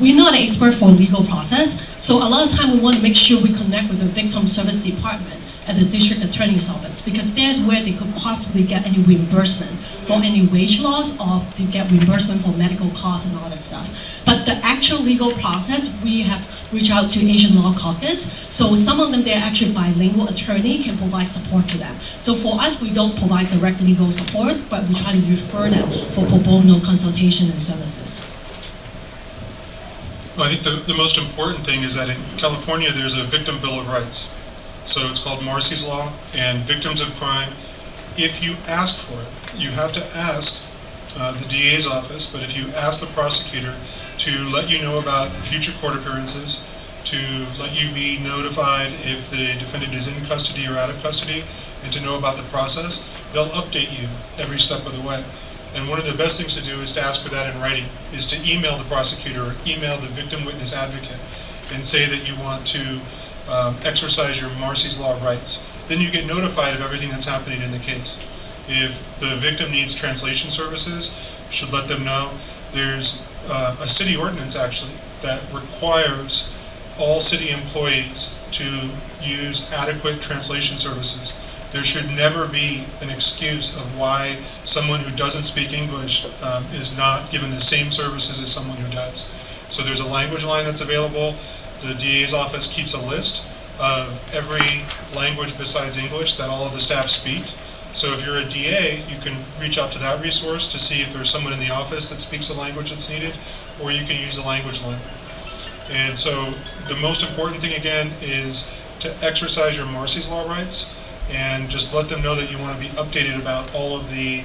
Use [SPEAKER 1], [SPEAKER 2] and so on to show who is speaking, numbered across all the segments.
[SPEAKER 1] We're not an expert for legal process, so a lot of time we want to make sure we connect with the victim service department at the district attorney's office, because that's where they could possibly get any reimbursement for any wage loss, or to get reimbursement for medical costs and all that stuff. But the actual legal process, we have reached out to Asian Law Caucus, so some of them, they're actually bilingual attorney, can provide support to them. So for us, we don't provide direct legal support, but we try to refer them for pro bono consultation and services.
[SPEAKER 2] Well, I think the most important thing is that in California, there's a Victim Bill of Rights. So it's called Morrissey's Law, and victims of crime, if you ask for it, you have to ask the DA's office, but if you ask the prosecutor to let you know about future court appearances, to let you be notified if the defendant is in custody or out of custody, and to know about the process, they'll update you every step of the way. And one of the best things to do is to ask for that in writing, is to email the prosecutor or email the victim witness advocate and say that you want to exercise your Morrissey's Law rights. Then you get notified of everything that's happening in the case. If the victim needs translation services, you should let them know. There's a city ordinance actually that requires all city employees to use adequate translation services. There should never be an excuse of why someone who doesn't speak English is not given the same services as someone who does. So there's a language line that's available. The DA's office keeps a list of every language besides English that all of the staff speak. So if you're a DA, you can reach out to that resource to see if there's someone in the office that speaks the language that's needed, or you can use the language line. And so the most important thing again is to exercise your Morrissey's Law rights, and just let them know that you want to be updated about all of the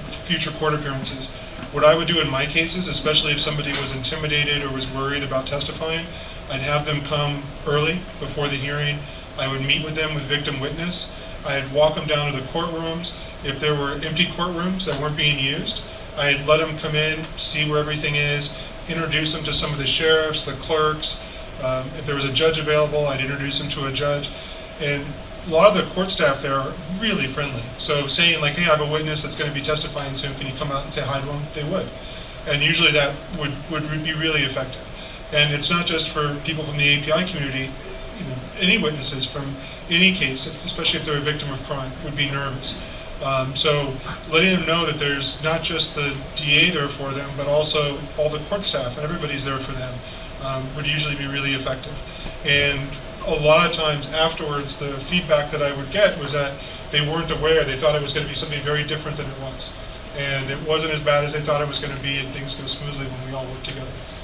[SPEAKER 2] future court appearances. What I would do in my cases, especially if somebody was intimidated or was worried about testifying, I'd have them come early before the hearing. I would meet with them with victim witness. I'd walk them down to the courtrooms. If there were empty courtrooms that weren't being used, I'd let them come in, see where everything is, introduce them to some of the sheriffs, the clerks. If there was a judge available, I'd introduce them to a judge. And a lot of the court staff there are really friendly. So saying like, hey, I have a witness that's going to be testifying soon, can you come out and say hi to him? They would. And usually that would be really effective. And it's not just for people from the API community, any witnesses from any case, especially if they're a victim of crime, would be nervous. So letting them know that there's not just the DA there for them, but also all the court staff and everybody's there for them would usually be really effective. And a lot of times afterwards, the feedback that I would get was that they weren't aware. They thought it was going to be something very different than it was. And it wasn't as bad as they thought it was going to be, and things go smoothly when we all work together.